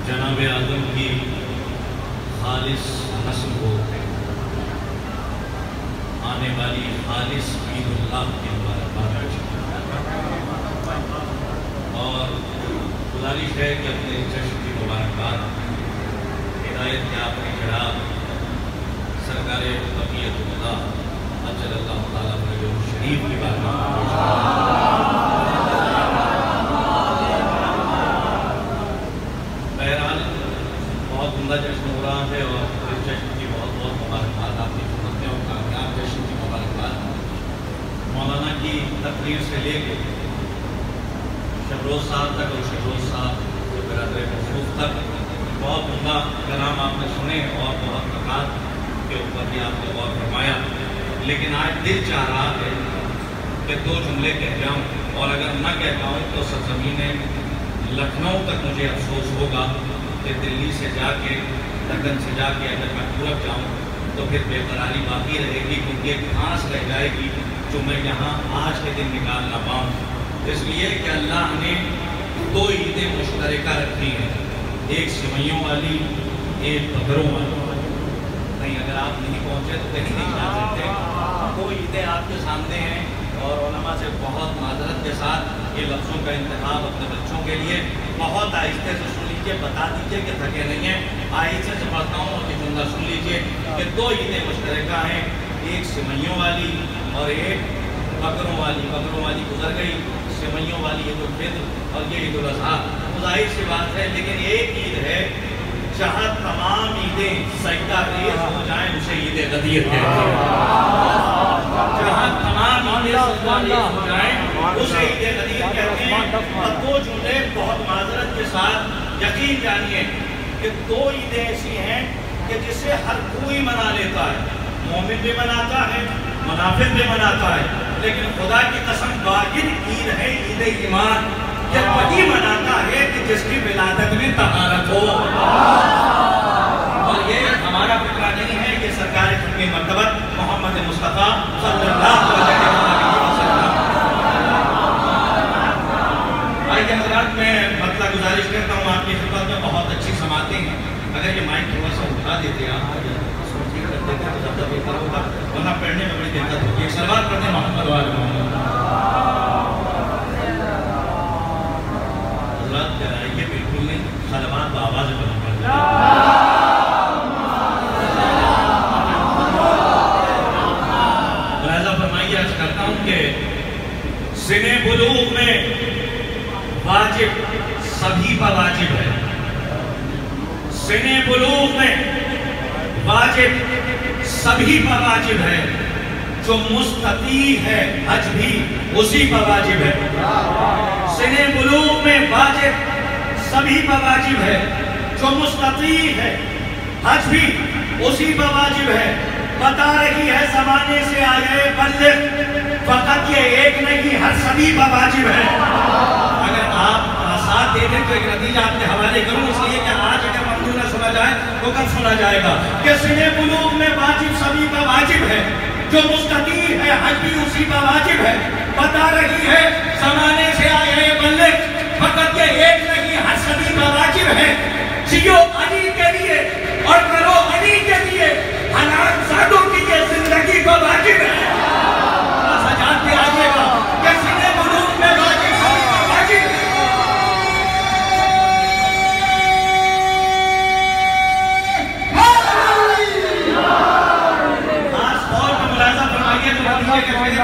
जनाब आदम की खालिस नस्ल हो, आने वाली खालिस ईद-उल-अज़हा की मुबारकबाद और गुजारिश है कि अपने जश्न की मुबारकबाद हिदायत के आखिरी जनाब सरकारे बक़ियतुल्लाह अज्जलल्लाहु ताला फरजहु शरीफ की बारगाह में बहरहाल बहुत उम्दा जश्न हो रहा है और इस जश्न की बहुत बहुत मुबारकबाद आपकी खिदमत में और कामयाब जश्न की मुबारकबाद। मौलाना की तकरीर से लेकर शबरोज साहब तक और शबरोज साहब जो बरादर मौसूफ तक बहुत उम्दा कलाम आपने सुने और बहुत मकान के ऊपर भी आपने गौर फरमाया, लेकिन आज दिल चाह रहा है कि दो जुमले कह जाऊँ और अगर न कह पाऊँ तो सरजमीन लखनऊ तक मुझे अफसोस होगा कि दिल्ली से जाके दक्कन से जाके अगर मैं पूरब जाऊँ तो फिर बेकरारी बाकी रहेगी, क्योंकि एक घास रह जाएगी जो मैं यहाँ आज के दिन निकाल ना पाऊँ। इसलिए कि अल्लाह ने दो ईदें मुश्तरका रखी हैं, एक सिवैयों वाली, एक बकरों वाली। नहीं अगर आप नहीं पहुँचे तो कहीं नहीं जा सकते। दो ईदें आपके सामने हैं और उलमा से बहुत माजरत के साथ ये लफ्ज़ों का इंतखाब अपने बच्चों के लिए बहुत आहिस्ते से सुन लीजिए, बता दीजिए कि थके नहीं हैं। आहिस्ते से पढ़ता हूँ और ये जुमला सुन लीजिए कि दो ईदें मुश्तरका हैं, एक सिवैयों वाली और एक बकरों वाली। बकरों वाली गुजर गई, सिवैयों वाली ईद-उल-फित्र और ये ईद-उल-अज़हा। तो जाहिर सी बात है, लेकिन एक ईद है जहाँ तमाम ईदें सजदा रेज़ हो जाएं उसे ईद गदीर कहते हैं। जहाँ तमाम ईदें सजदा रेज़ हो जाएं उसे ईद गदीर कहते हैं। और दो जुमले बहुत माजरत के साथ यकीन जानिए कि दो ईदें ऐसी हैं कि जिसे हर कोई मना लेता है, मोमिन भी मनाता है, मुनाफिक भी मनाता है, लेकिन खुदा की कसम वाहिद ईद है ईद ईमान। ये वही मनाता है कि जिसकी विलादत में तहारत हो। और ये हमारा फिक्रा नहीं है, ये सरकार खत्मी मर्तबत मोहम्मद मुस्तफ़ा सल्लल्लाहु अलैहि वसल्लम। आइए हज़रात, मैं मतलब गुजारिश करता हूँ आपकी खिदमत में, बहुत अच्छी समातें हैं। अगर ये माइक थोड़ा सा उठा देते आप वरना पढ़ने में बड़ी दिक्कत होगी। एक सलवात पढ़ने मोहम्मद वाले मोहम्मद ये बिल्कुल नहीं, सलवात तो आवाज में पढ़ना पड़ेगा। लिहाजा फरमाइए, अर्ज करता हूँ कि सिने बुलूग में वाजिब सभी पर वाजिब है। सिने बुलूग में वाजिब सभी पर वाजिब है, जो मुस्तती है हज भी उसी पर वाजिब है। सिने बुलूग में वाजिब सभी पर वाजिब है, जो मुस्तती है हज भी उसी पर वाजिब है। बता रही है ज़माने से आए बल्ले, फकत ये एक नहीं हर सभी पर वाजिब है। अगर आप साथ दे दें तो एक नतीजा आपके हवाले करूं, इसलिए कि आज अगर ममनू न सुना जाए तो कब सुना जाएगा कि सिने बुलूग में वाजिब सभी पर वाजिब है, जो मुस्तती है हज भी उसी पर वाजिब है। बता रही है ज़माने से आए बल्ले, फकत ये एक नहीं हर सभी पर वाजिब है। जियो अली के लिए और करो अली के लिए, हलाल सादों की ये जिंदगी को वाजिब है। सजाते आइएगा कि सिने बुलूग में वाजिब सभी पर वाजिब है।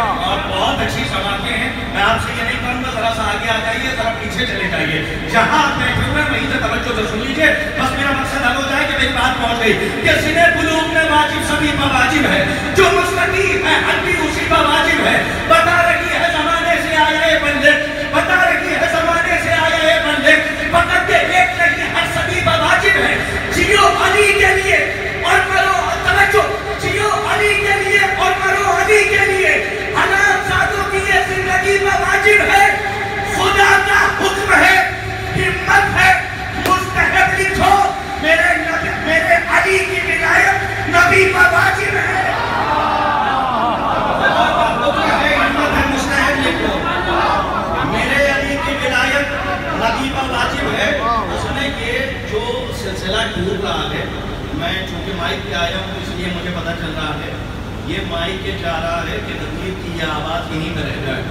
और बहुत अच्छी समातें हैं। मैं आपसे ये नहीं कहूँगा जरा सा आगे आ जाइए, जरा पीछे चले जाइए। जहाँ आप बैठे हुए वहीं से तवज्जो से सुन लीजिए, बस मेरा मकसद हल हो जाए कि मेरी बात पहुँच गई कि सिने बुलूग में वाजिब सभी पर वाजिब है, जो मुस्तकी है हज भी उसी पर वाजिब है। बता रही है ज़माने से आए बंदे, बता रही है ज़माने से आए बंदे, फकत के एक नहीं हर सभी पर वाजिब है। जियो अली के लिए और करो तवज्जो, जियो अली के लिए और करो अली के लिए, हलाल सादों की ये जिंदगी पर वाजिब है। खुदा का हुक्म है, हिम्मत है, मुस्तहब लिखो, मेरे अली की विलायत नबी पर वाजिब है। खुदा का हुक्म है, हिम्मत है, मुस्तहब लिखो, मेरे अली की विलायत नबी पर वाजिब है। उसने ये جو سلسلہ ٹوٹ رہا ہے، میں چونکہ مائک پہ آیا ہوں اس لیے مجھے پتہ چل رہا ہے، یہ مائک کے چاہ رہا ہے کہ تقریر کی یہ آواز یہیں پہ رہ جائے،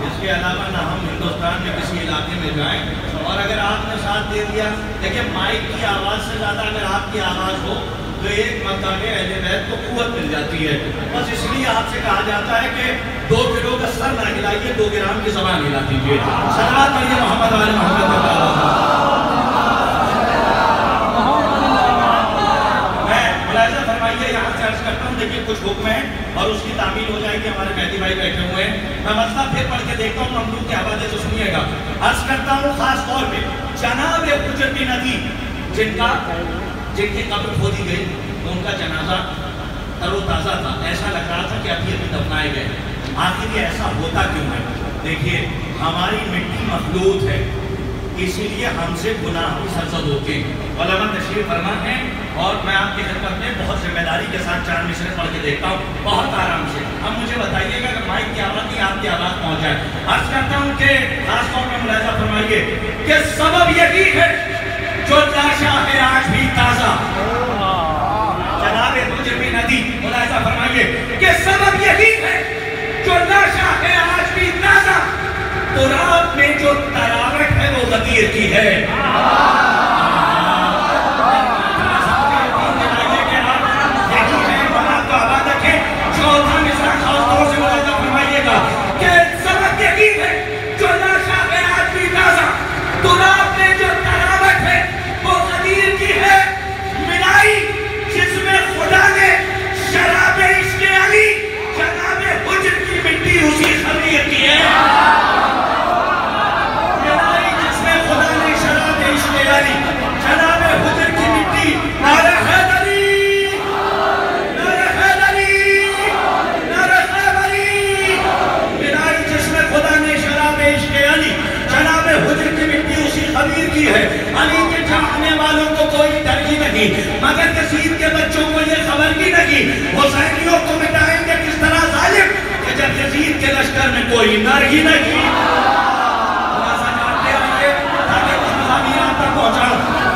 اس کے علاوہ نہ ہم ہندوستان میں کسی علاقے میں جائیں. اور اگر آپ نے ساتھ دے دیا، دیکھیں مائک کی آواز سے زیادہ اگر آپ کی آواز ہو تو ایک مکہ میں اہل بیت کو قوت مل جاتی ہے. بس اس لیے آپ سے کہا جاتا ہے کہ 2 کلو کا سر نہ ہلائیے، 2 گرام کی زبان ہلا دیجیے. صلوات پڑھیے محمد وعلی محمد. ملاحظہ فرمائیے، یہاں سے عرض کرتا ہوں، دیکھیے کچھ حکم ہیں اور اس کی تعمیل ہو جائے گی. ہمارے مہدی بھائی بیٹھے ہوئے ہیں، میں مسئلہ پھر پڑھ کے دیکھتا ہوں، مملوک کے حوالے سے سنیے گا. عرض کرتا ہوں خاص طور پہ جناب حجر بن عدی جن کی قبر کھودی گئی، ان کا جنازہ تر و تازہ تھا، ایسا لگ رہا تھا کہ ابھی دفنائے گئے. آخر یہ ایسا ہوتا کیوں ہے؟ دیکھیے ہماری مٹی مخلوط ہے، اسی لیے ہم سے گناہ بھی سرزد ہوتے ہیں. علماء تشریف فرما ہے اور میں آپ کی خدمت میں بہت ذمہ داری کے ساتھ 4 مصرے پڑھ کے دیکھتا ہوں بہت آرام سے. اب مجھے بتائیے گا کہ مائک کی آواز نہیں آپ کی آواز پہنچ جائے. عرض کرتا ہوں کہ خاص طور پر ملاحظہ فرمائیے کہ سبب یہی ہے جو لاشا ہے آج بھی تازہ. جناب حجر بن عدی ملاحظہ فرمائیے کہ سبب یہی ہے جو لاشا ہے آج بھی تازہ. قرآن میں جو تراوٹ ہے وہ غدیر کی ہے. چوتھا مصرع خاص طور سے ملاحظہ فرمائیے گا کہ سبب یہی ہے جو لاشا ہے آج بھی تازہ. قرآن میں جو تراوٹ ہے وہ غدیر کی ہے. ملائی جس میں خدا نے شراب عشق علی جناب حجر کی مٹی اسی خمیر کی ہے. جناب حجر کی مٹی نعرہ حیدری، نعرہ حیدری، نعرہ حیدری. بنائی جس میں خدا نے شراب عشق علی جناب حجر کی مٹی اسی خمیر کی ہے. علی کے چاہنے والوں کو کوئی ڈر ہی نہیں، مگر یزید کے بچوں کو یہ خبر ہی نہیں حسینیوں کو مٹائیں گے کس طرح ظالم کہ جب یزید کے لشکر میں کوئی نر ہی نہیں.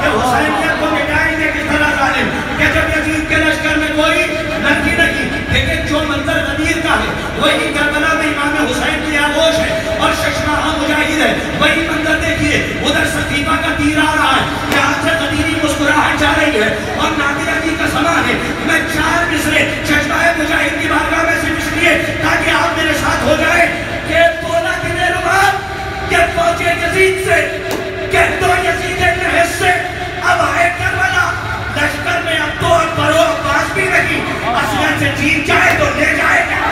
کہ حسینیت کو مٹائیں گے کس طرح ظالم کہ جب یزید کے لشکر میں کوئی نرکی نہیں. لیکن جو منظر غدیر کا ہے وہی کربلا میں امام حسین کی آغوش ہے اور ششماہا مجاہد ہے. وہی منظر دیکھیے، ادھر صفیفہ کا تیر آ رہا ہے، یہاں سے غدیری مسکراہٹ جا رہی ہے اور نادرہ جی کا سما ہے. میں 4 مصرے ششماہ مجاہد کی بارگاہ میں صرف اس لیے تاکہ آپ میرے ساتھ ہو جائے کہ 12 دن بعد کہ فوج یزید سے کہ تو یزید نحس سے اب آئے کربلا لشکر میں اب تو برو عباس بھی نہیں، اسلحے سے جیت جائے تو لے جائے گا.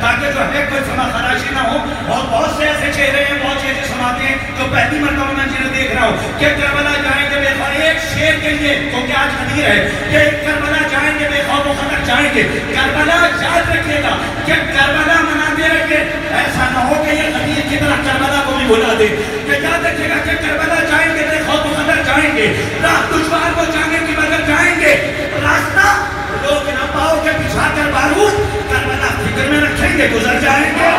تاکہ جو ہے کوئی سما خراشی نہ ہو. اور بہت سے ایسے چہرے ہیں، بہت سے ایسے سماتے ہیں جو پہلی مرتبہ میں جنہیں دیکھ رہا ہوں کہ کربلا جائیں گے بے خوف ایک شیر کے لیے، کیونکہ آج غدیر ہے کہ کربلا جائیں گے بے خوف و خطر جائیں گے. کربلا یاد رکھے گا کہ کربلا مناتے رہے، ایسا نہ ہو کہ یہ غدیر کی طرح کربلا کو بھی بھلا دے. کہ یاد رکھے گا کہ کربلا جائیں گے بے خوف و خطر جائیں گے. راہ دشوار کو جانے کی مگر جائیں گے، راستہ لوگ نہ پاؤ کے بچھا کر بارود کربلا فکر میں رکھیں گے گزر جائیں گے.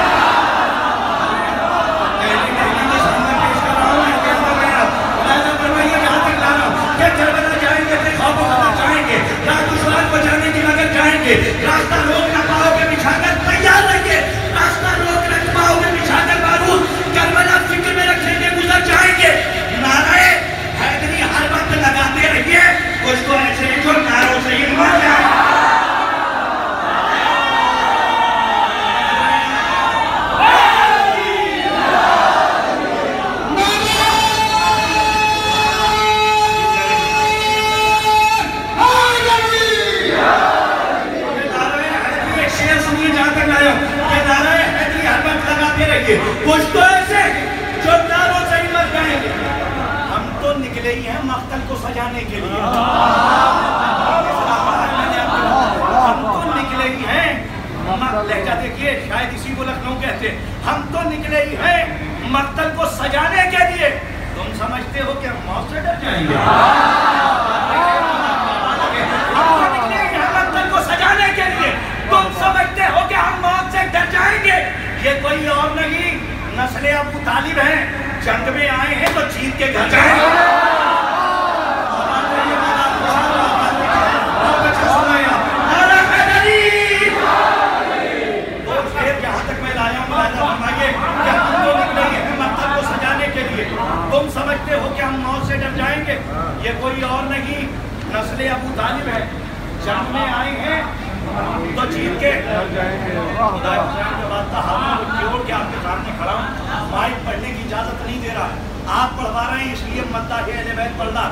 کربلا جائیں گے بے خوف و خطر جائیں گے، راہ دشوار کو جانے کی مگر جائیں گے. راستہ لوگ نہ پاؤ کے بچھا کر تیار رہیے، راستہ لوگ نہ پاؤ کے بچھا کر بارود کربلا فکر میں رکھیں گے گزر جائیں گے. نعرہ حیدری ہر وقت لگاتے رہیے، کچھ تو ایسے جو نعروں سے ہی مر جائے. کچھ تو ایسے جو ناروں سے ہی مر جائیں گے. ہم تو نکلے ہی ہیں مقتل کو سجانے کے لیے. जंग में आए हैं तो जीत के घर जाएंगे। तुम समझते हो कि हम मौत से डर जाएंगे? ये कोई और नहीं, नस्ल अबू तालिब है। जंग में आए हैं तो जीत के खुदा के बाद जोड़ के आपके सामने खड़ा हूँ। माइक पढ़ने की इजाजत नहीं दे रहा है, आप पढ़वा रहे हैं इसलिए मद्दा है अहले बैत पढ़ना।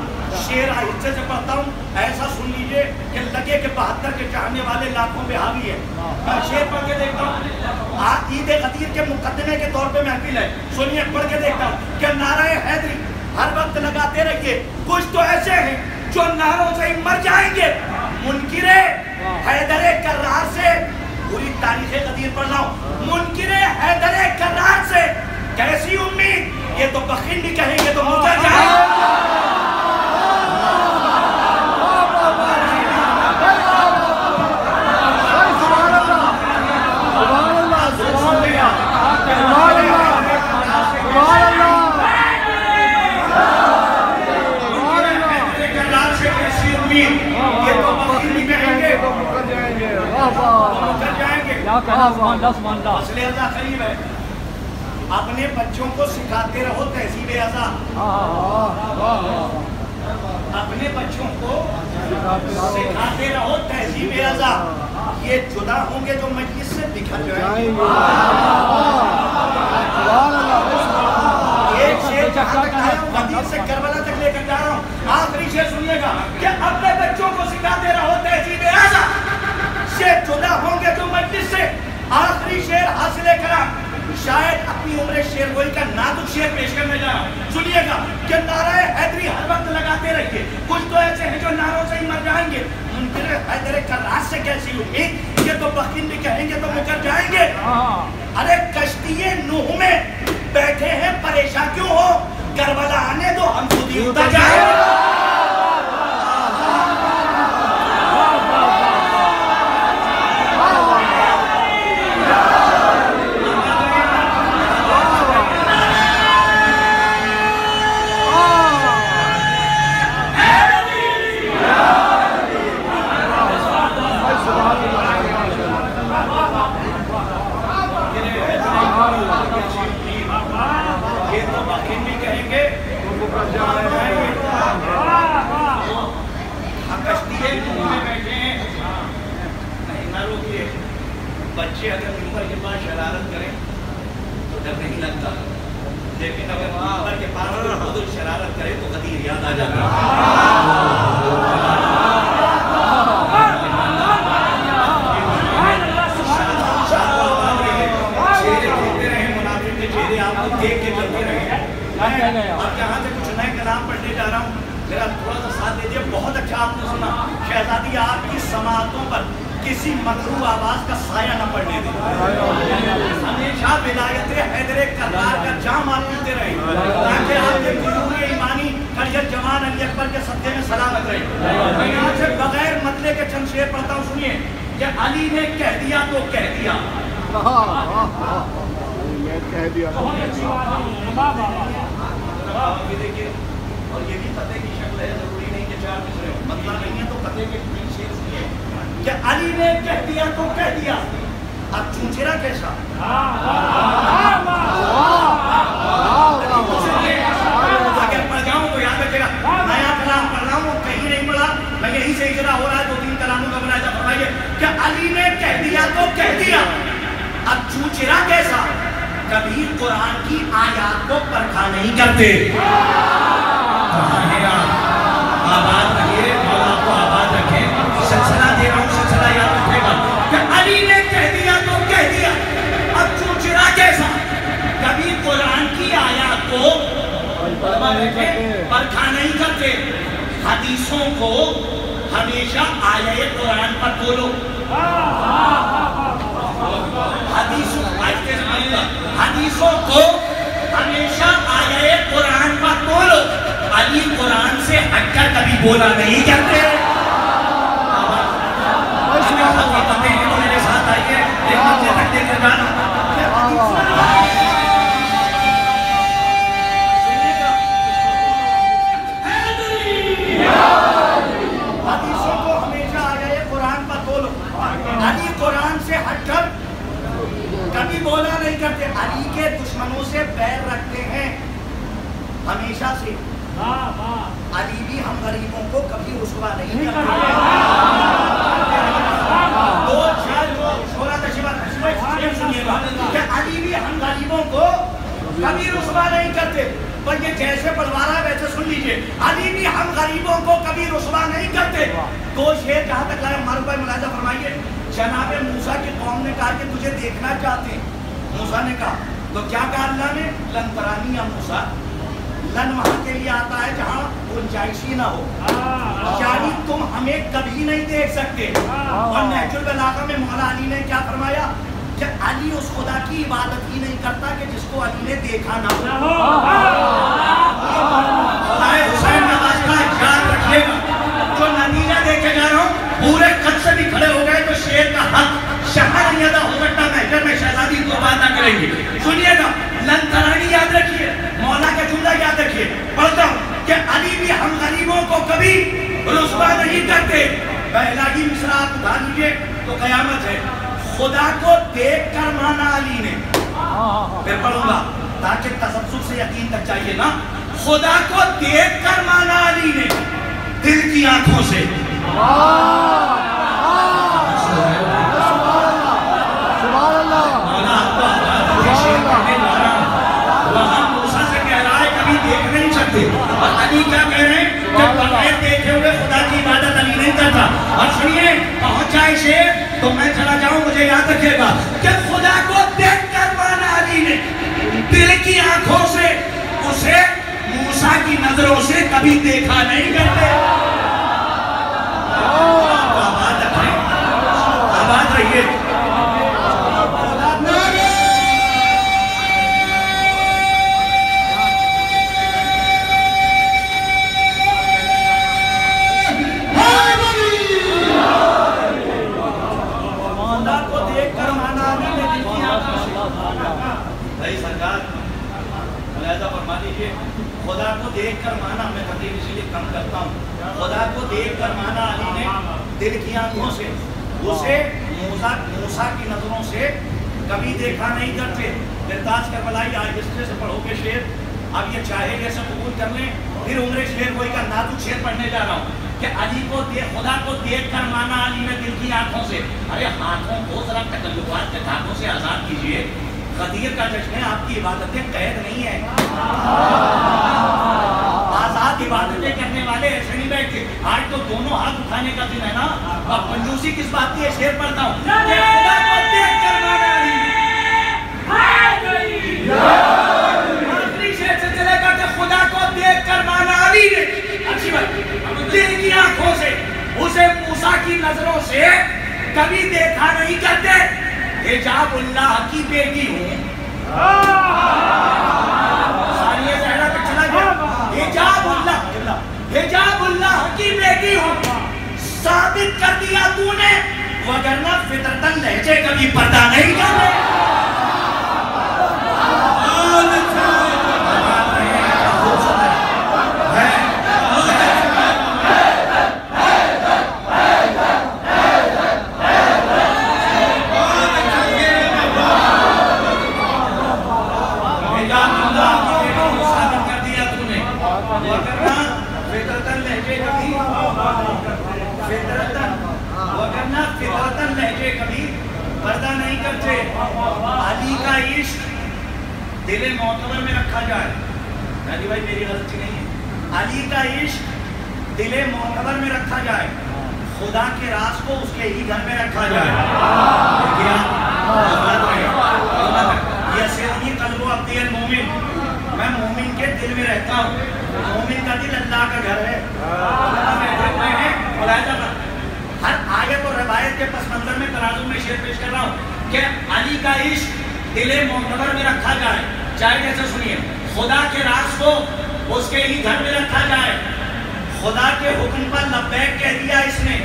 शेर आहिस्ते से पढ़ता हूँ, ऐसा सुन लीजिए कि लगे कि 72 के चाहने वाले लाखों पे हावी है। मैं शेर पढ़ के देखता हूँ। ईद गदीर के मुकदमे के तौर पे महफिल है, सुनिए पढ़ के देखता हूँ कि नारे हैदरी हर वक्त लगाते रहिए। कुछ तो ऐसे हैं जो नारों से ही मर जाएंगे। मुनकिरे हैदरे कर्रार से पूरी तारीख गदीर पढ़ रहा हूँ। मुनकिरे हैदरे कर्रार से कैसी उम्मीद, ये तो बखील भी कहेंगे तो मुकर जाएंगे। अपने बच्चों को सिखाते रहो तहजीब अज़ा। अपने बच्चों को सिखाते रहो तहजीब अज़ा। ये जुदा होंगे जो मजलिस से बिखर जाएंगे। एक शेर वदीर से करबला तक लेकर जा रहा हूँ, आखिरी शेर सुनिएगा कि अपने बच्चों को सिखाते रहो तहजीब अज़ा। शेर जुदा होंगे जो मजलिस से। आखिरी शेर हासिल करा, शायद अपनी उम्र शेर गोई का नाजुक शेर पेश करने जा रहा हूं। सुनिएगा कि नारे हैदरी हर वक्त लगाते रहिए। कुछ तो ऐसे हैं जो नारों से ही मर जाएंगे। मुनकिर हैदर कर्रार से कैसी उम्मीद, ये तो बखील भी कहेंगे तो मुकर जाएंगे। अरे कश्तिये नूह में बैठे हैं, परेशान क्यों हो? करबला आने दो, हम खुद ही उतर जाएंगे। बच्चे अगर मिंबर के पास शरारत करें तो डर नहीं लगता, लेकिन अगर मिंबर के पास खुद शरारत करे तो गदीर याद आ जाता है। मुनाफिक के चेहरे आपको देख के चलते रहे। अब यहाँ से कुछ नए कलाम पढ़ने जा रहा हूँ, मेरा थोड़ा सा साथ दे दिए। बहुत अच्छा आपने सुना। शहजादी आपकी समातों पर किसी मकरूह आवाज का साया न पड़ने दे। हमेशा विलायत हैदरे कर्रार का जाम आप पीते रहे, ताकि आपके गुरूर ईमानी करियर जवान अली अकबर के सत्ते में सलामत रहे। मैं यहाँ से बगैर मतले के चंद शेर पढ़ता हूँ, सुनिए कि अली ने कह दिया तो कह दिया। देखिए, और ये भी पते की शक्ल है, जरूरी नहीं कि चार मिसरे हो, मतलब नहीं है तो पते के शेर सुनिए कि अली ने कह दिया तो कह दिया। अब चूचेरा कैसा? अगर पढ़ जाऊं तो याद रखेगा, नया कलाम पढ़ रहा हूँ, कहीं नहीं पढ़ा, मैं यहीं से इजरा हो रहा है। 2-3 कलामों का बनाया। फरमाइए कि अली ने कह दिया तो कह दिया। अब चूचेरा कैसा? कभी कुरान की आयत को परखा नहीं करते। आबाद रखिए, मौला को आबाद रखें। सिलसिला दे रहा हूँ, सिलसिला याद रखेगा कि अली ने कह दिया तो कह दिया। अब चूचरा कैसा? कभी कुरान की आयत को परखा नहीं करते। हदीसों को हमेशा आयत कुरान पर बोलो। हदीसों को हमेशा आयत कुरान पर बोलो। अली कुरान से हटकर कभी बोला नहीं करते। तो मेरे साथ आइए, एक दूसरे तक लेकर जाना। دشمنوں سے پیر رکھتے ہیں ہمیشہ سے. علی بھی ہم غریبوں کو کبھی رسوا نہیں کرتے. علی بھی ہم غریبوں کو کبھی رسوا نہیں کرتے. پر یہ جیسے پڑھوا رہا ہے ویسے سن لیجئے. علی بھی ہم غریبوں کو کبھی رسوا نہیں کرتے. تو شیر جہاں تک لائے ہمارے اوپر ملاحظہ فرمائیے. جناب موسیٰ کی قوم نے کہا کہ تجھے دیکھنا چاہتے ہیں. موسیٰ نے کہا تو کیا کہا اللہ نے؟ لن ترانی یا موسیٰ. لن وہاں کے لیے آتا ہے جہاں گنجائشی نہ ہو، یعنی تم ہمیں کبھی نہیں دیکھ سکتے. اور نہج البلاغہ میں مولا علی نے کیا فرمایا کہ علی اس خدا کی عبادت ہی نہیں کرتا کہ جس کو علی نے دیکھا نہ ہو. حسین نواز کا یاد رکھیے گا. جو نتیجہ دیکھے جا رہا ہوں پورے قد سے بھی کھڑے ہو گئے تو شیر کا حق شہر نہیں ادا ہو سکتا. محجر میں شہزادی کو بات نہ کریں گے. سنیے گا لن ترانی یاد رکھیے، مولا کا جملہ یاد رکھیے. پڑھتا ہوں کہ علی بھی ہم غریبوں کو کبھی رسوا نہیں کرتے. پہلا ہی مصرع آپ اٹھا لیجیے تو قیامت ہے. خدا کو دیکھ کر مانا علی نے. پھر پڑھوں گا تاکہ تسلسل سے یقین تک چاہیے نا. خدا کو دیکھ کر مانا علی نے دل کی آنکھوں سے. اور علی کیا کہہ رہے ہیں کہ بغیر دیکھے ہوئے خدا کی عبادت علی نہیں کرتا. اور سنیے پہنچ جائے شیر تو میں چلا جاؤں. مجھے یاد رکھے گا کہ خدا کو دیکھ کر مانا علی نے دل کی آنکھوں سے. اسے موسیٰ کی نظروں سے کبھی دیکھا نہیں کرتے. آباد رکھیں، آباد رہیے. خدا کو دیکھ کر مانا، میں تقریب اسی لیے کم کرتا ہوں. خدا کو دیکھ کر مانا علی نے دل کی آنکھوں سے. اسے موسیٰ کی نظروں سے کبھی دیکھا نہیں کرتے. ارتاج کربلائی آہستہ سے پڑھو گے شعر. اب یہ چاہے جیسے قبول کر لیں. پھر عمر شعر کوئی کا نازک شعر پڑھنے جا رہا ہوں کہ علی کو خدا کو دیکھ کر مانا علی نے دل کی آنکھوں سے. ارے ہاتھوں کو ذرا تکلفات کے دھاگوں سے آزاد کیجیے. غدیر کا جشن ہے، آپ کی عبادتیں قید نہیں ہیں. آزاد عبادتیں کرنے والے ایسے نہیں بیٹھتے. آج تو دونوں ہاتھ اٹھانے کا دن ہے نا. اب کنجوسی کس بات کی ہے؟ شعر پڑھتا ہوں. خدا کو دیکھ کر مانا علی آخری شعر سے چلے گا کہ خدا کو دیکھ کر مانا علی نے اچھی بات دل کی آنکھوں سے. اسے موسیٰ کی نظروں سے کبھی دیکھا نہیں کرتے. حجاب اللہ کی بیٹی ہوں. ثانیہ زہرا پہ چلا گیا. حجاب اللہ کی بیٹی ہوں. ثابت کر دیا تو نے، وگرنہ فطرتاً لہجے کبھی پردہ نہیں کرتے. علی کا عشق دل معتبر میں رکھا جائے. علی بھائی میری غلطی نہیں ہے. علی کا عشق دل معتبر میں رکھا جائے. خدا کے راز کو اس کے ہی گھر میں رکھا جائے. یسرنی قلب عبد المومن. میں مومن کے دل میں رہتا ہوں. مومن کا دل اللہ کا گھر ہے. ہر آیت اور روایت کے پس منظر میں ترازو میں شعر پیش کر رہا ہوں کہ علی کا عشق دل معتبر میں رکھا جائے. چاہے جیسے سنیے خدا کے راز کو اس کے ہی گھر میں رکھا جائے. خدا کے حکم پر لبیک کہہ دیا اس نے.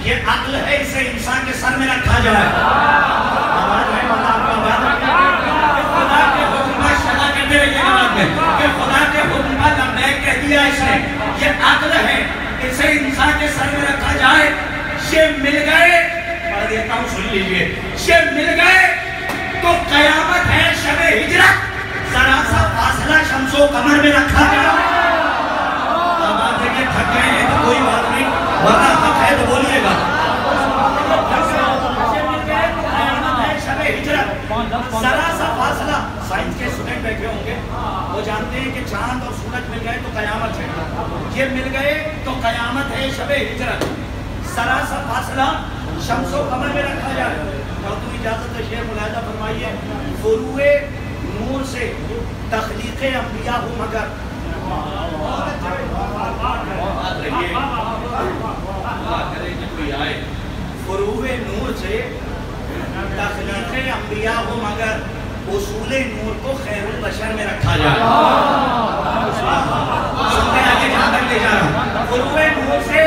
یہ عقل ہے، اسے انسان کے سر میں رکھا جائے. خدا کے حکم پر شدا کرتے رہیے کہ خدا کے حکم پر لبیک کہہ دیا اس نے. یہ عقل ہے، اسے انسان کے سر میں رکھا جائے. یہ مل گئے، پڑھ دیتا ہوں سن لیجیے. یہ مل گئے تو قیامت ہے شب ہجرت फासला शम्सो कमर में रखा गया। अब आप देखिए थक गए हैं तो कोई बात नहीं, वरना हक है तो बोलिएगा। जरा सा फासला, साइंस के स्टूडेंट बैठे होंगे, वो जानते हैं कि चांद और सूरज मिल गए तो कयामत है, ये मिल गए तो कयामत है, शबे हिजरत। जरा सा फासला शम्सो कमर में रखा जाए। और तुम इजाजत है शेर मुलाहिजा फरमाइए, फुरूए नूर से तख्लीक़े अंबिया हो मगर फुरूए नूर से तख्लीक़े अंबिया हो मगर उसूले नूर को खैरुल बशर में रखा जाए। सुनते आगे जहाँ तक ले जा रहा हूँ, फुरूए नूर से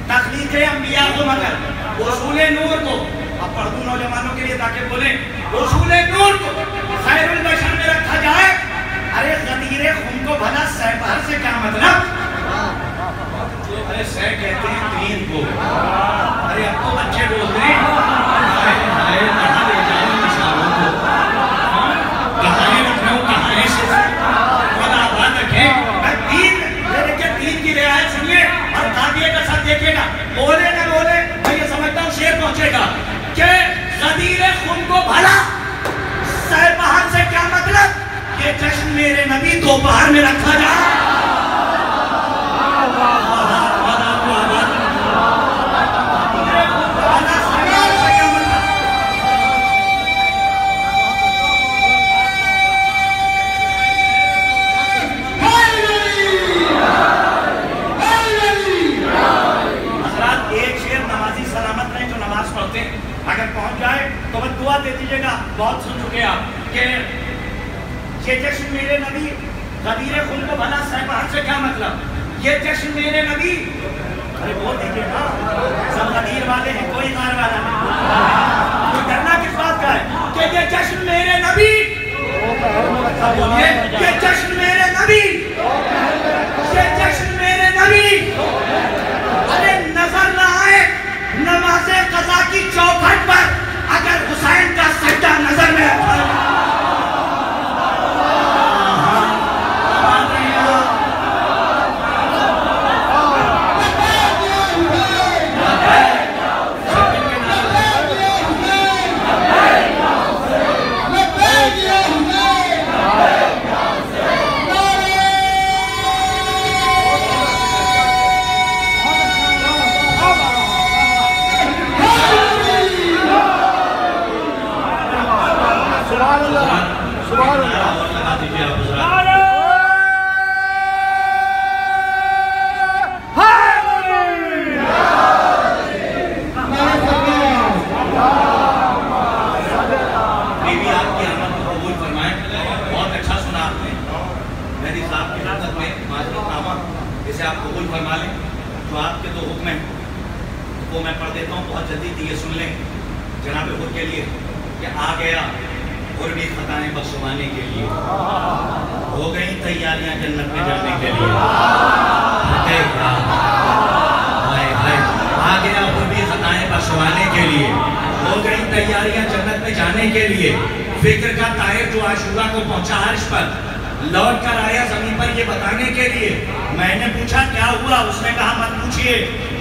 तख्लीक़े अंबिया हो मगर उसूले नूर को, अब पढ़ दूँ नौजवानों के लिए ताकि बोले, उसूले नूर को खैरुल बशर में रखा जाए। अरे गदीरे खून को भला सहबार से क्या मतलब? अरे सह कहते हैं तीन को। अरे अब तो बच्चे बोलते हैं कहाँ ले जाऊँ निशानों को, कहाँ रख रहा हूँ, कहाँ है से खुदा बात रखे। तीन ये देखिए, तीन की रियायत सुनिए और कादिये का साथ देखिएगा, बोले ना बोले मैं ये समझता हूँ शेर पहुंचेगा कि गदीरे खून को भला सहबार से क्या मतलब? ये जश्न मेरे नबी दोपहर में रखा जाए। अगर पहुंच जाए तो बस दुआ दे दीजिएगा, बहुत सुन चुके आप कि ये जश्न मेरे नबी गदीरे खून को भला सहबार से क्या मतलब? ये जश्न मेरे नबी, अरे बोल दीजिए ना, सब गदीर वाले हैं, कोई गार वाला नहीं, तो डरना किस बात का है कि ये जश्न मेरे नबी, बोलिए ये जश्न मेरे नबी, ये जश्न मेरे नबी। अरे नजर ना आए नमाज़े क़ज़ा की चौखट पर अगर हुसैन का सजदा नजर में आए।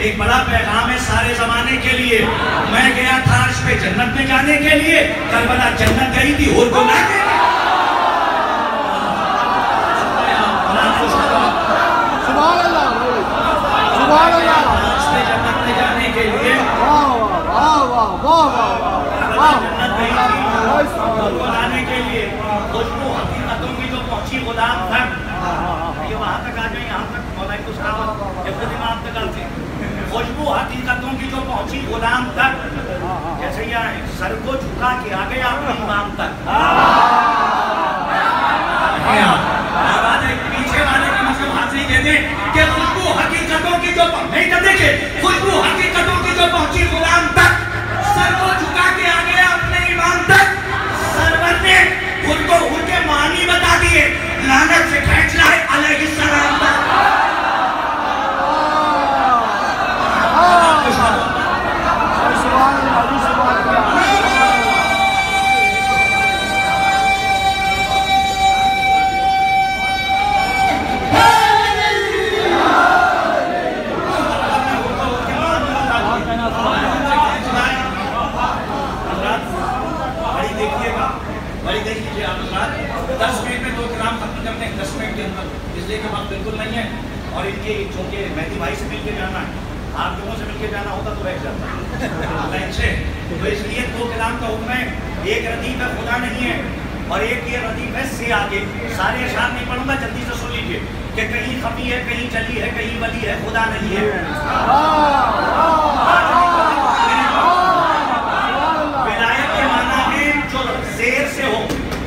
एक बड़ा पैगाम है सारे जमाने के लिए। मैं गया था अर्श पे जन्नत में जाने के लिए, करबला जन्नत गई थी और को ना सुभान अल्लाह, सुभान अल्लाह, अर्श पे जन्नत में जाने के लिए वाह वाह वाह वाह वाह, जन्नत गई थी और को लाने के लिए खुशबू हकीकतों की जो पहुंची गुलाम तक, ये वहां तक आ जाए, यहाँ तक मौलाना को साहब इब्तिदा आप तक आते, खुशबू हकीकतों की जो पहुंची गुलाम तक, जैसे यहाँ सर को झुका के आ गया अपने इमाम तक। पीछे वाले की मतलब हाजिरी दे दे कि खुशबू हकीकतों की जो नहीं कर देखे, खुशबू हकीकतों की जो पहुंची गुलाम तक, सर को झुका के आ गया अपने इमाम तक। सरवर ने खुद को उनके मानी बता दिए, लानत से खींच लाए अलैहिस्सलाम तक। के जाना होता तो बैठ जाता अच्छे। तो इसलिए दो कलाम का हुक्म है, एक रदीफ है खुदा नहीं है और एक ये रदीफ है से आगे। सारे अशार नहीं पढ़ूंगा, जल्दी से सुन लीजिए कि कहीं खफी है, कहीं जली है, कहीं वली है, खुदा नहीं है। विलायत के माना है जो ज़ेर से हो,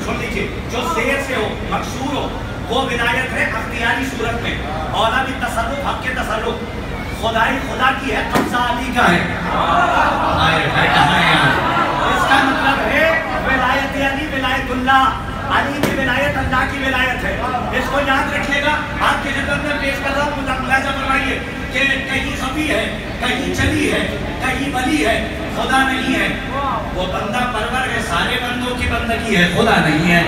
सुन लीजिए, जो ज़ेर से हो, मकसूर हो, वो विलायत है अख्तियारी सूरत में। औला भी तसर्रुफ, हक के तसर्रुफ, खुदाई खुदा की है, कब्जा अली का है। इसका मतलब है विलायत अली विलायतुल्लाह, अली की विलायत अल्लाह की विलायत है। इसको याद रखिएगा। आपकी खिदमत में पेश कर रहा हूँ, मुलाजा फरमाइए कि कहीं खफी है, कहीं चली है, कहीं वली है, खुदा नहीं है। वो बंदा परवर है, सारे बंदों की बंदगी है, खुदा नहीं है।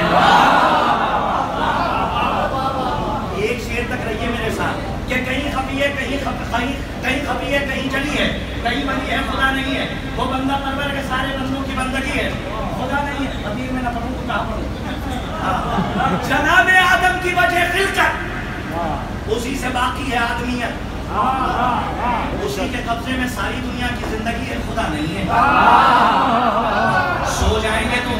एक शेर तक रहिए मेरे साथ कि कहीं खफी है, कहीं खफी है, कहीं चली है, कहीं वली है, खुदा नहीं है। वो बंदा परवर है, सारे बंदों की बंदगी है, खुदा नहीं है। अभी मैं ना पढ़ूँ तो कहाँ पढ़ूँ? जनाब आदम की वजह खिलकत, उसी से बाकी है आदमियत, उसी के कब्जे में सारी दुनिया की जिंदगी है, खुदा नहीं है। सो जाएंगे तो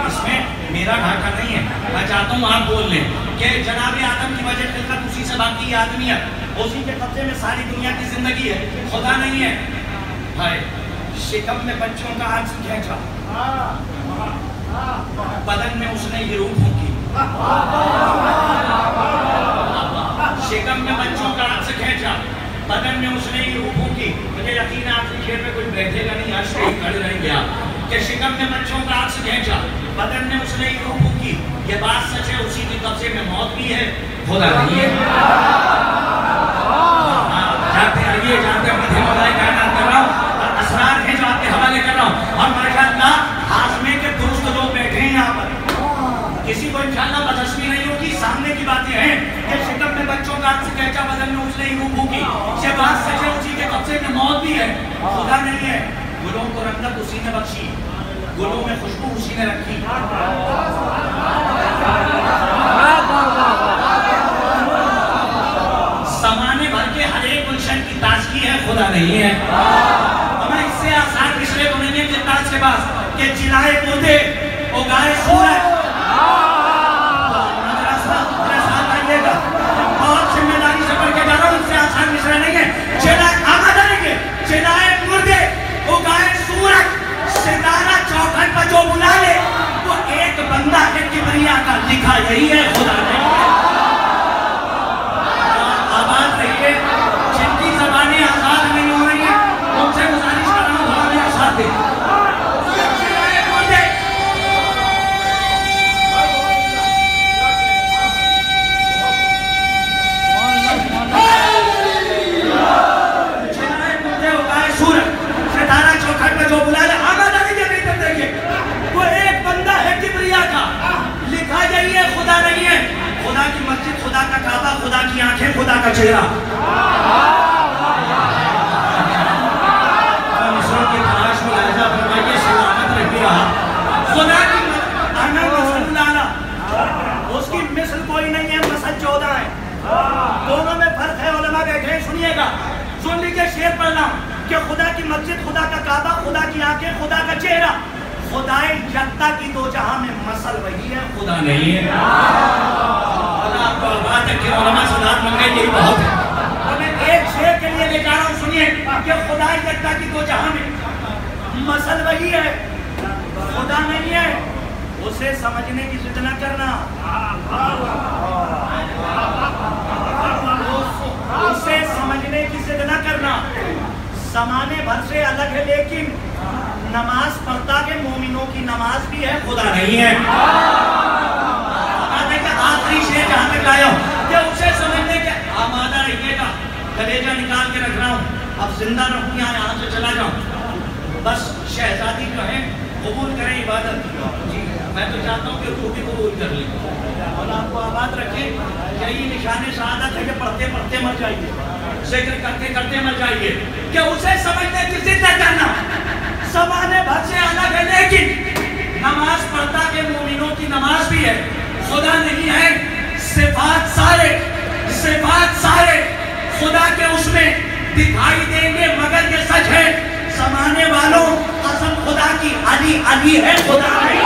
इसमें मेरा घाटा नहीं है। मैं चाहता हूँ आप बोल लें कि जनाब आदम की वजह खिलकत, उसी से बाकी है आदमियत, उसी के कब्जे में सारी दुनिया की जिंदगी है, खुदा नहीं है। हाय, शिकम में बच्चों का आज खींचा, बदन में उसने ये रूह फूंकी। शिकम में बच्चों का आज खींचा, बदन में उसने ये रूह फूंकी। मुझे यकीन है आपकी खेत में कोई बैठेगा नहीं, आज से खड़े रहेंगे आप कि शिकम में बच्चों का आज खींचा, बदन में उसने ये रूह फूंकी। ये बात सच है, उसी के कब्जे में मौत भी है, खुदा नहीं है। जाते आइए, जाते मध्य मौलाई कायनात कर रहा हूँ और असरार है जो आपके हवाले कर रहा हूँ। और माशाअल्लाह हाज़मे के दुरुस्त लोग बैठे हैं यहाँ पर, किसी को इंशाअल्लाह बदहज़मी नहीं होगी। सामने की बातें हैं कि शिकम में बच्चों का आज कहचा, बदन में उसने रूह फूंकी। ये बात सच है, उसी के कब्जे में मौत भी है, खुदा नहीं है। गुलों को रंगत उसी ने बख्शी, गुलों में खुशबू उसी ने रखी। ज़माने भर के हर एक गुलशन की ताज़गी है, खुदा नहीं है। हमें इससे आसान पिछले को नहीं है कि ताज के पास कि चिल्लाए मुर्दे उगाए सूरज। बहुत जिम्मेदारी से पढ़ के जा रहा हूँ, इससे आसान मिश्रा नहीं है। चिल्लाए मुर्दे उगाए सूरज, सितारा चौखट पर जो बुला ले, वो एक बंदा है किबरिया का, लिखा यही है, खुदा नहीं है। आवाज रहिए, जिनकी ज़बानें आजाद नहीं हो रही हैं, उनसे गुजारिश कर रहा हूँ, हमारे साथ दें। जो बुला ले आमादारी के भीतर देखिए, वो एक बंदा है किबरिया का, लिखा यही है, खुदा नहीं है। खुदा की मस्जिद, खुदा का काबा, खुदा की आंखें, खुदा का चेहरा। खुदा की उसकी मिसल कोई नहीं है, मसल 14 है। दोनों में फर्क है, उलमा बैठे हैं, सुनिएगा, सुन लीजिए। शेर पढ़ रहा हूं कि खुदा की मस्जिद, खुदा का काबा, खुदा की आंखें, खुदा का चेहरा, खुदाए यत्ता की दो जहां में मसल वही है, खुदा नहीं है। बात है कि उलमा सलात मंगे, यही बहुत है। और मैं एक शेर के लिए ले जा रहा हूं, सुनिए कि खुदाए यत्ता की दो जहां में मसल वही है, खुदा नहीं है। उसे समझने की जिद न करना, उसे समझने की जिद न करना। ज़माने भर से अलग है, लेकिन नमाज पढ़ता के मोमिनों की नमाज भी है, खुदा नहीं है। आखिरी शेर जहां तक लाया कि उसे समझने के आमादा रहिएगा। कलेजा निकाल के रख रहा हूँ, अब जिंदा रहूँ यहाँ से चला जाऊँ। बस शहजादी जो है कबूल करें इबादत जी, मैं तो चाहता हूँ कि रूह भी कबूल कर ले और आपको आबाद रखे। यही निशाने शहादत है कि पढ़ते पढ़ते मर जाइए, जिक्र करते करते मर जाइए, कि उसे समझने की जिद न करना। ज़माने भर से अलग है, लेकिन नमाज पढ़ता के मोमिनों की नमाज भी है, खुदा नहीं है। सिफात सारे खुदा के उसमें دکھائی دیں گے مگر یہ سچ ہے زمانے والوں قسم خدا کی علی علی ہے خدا ہے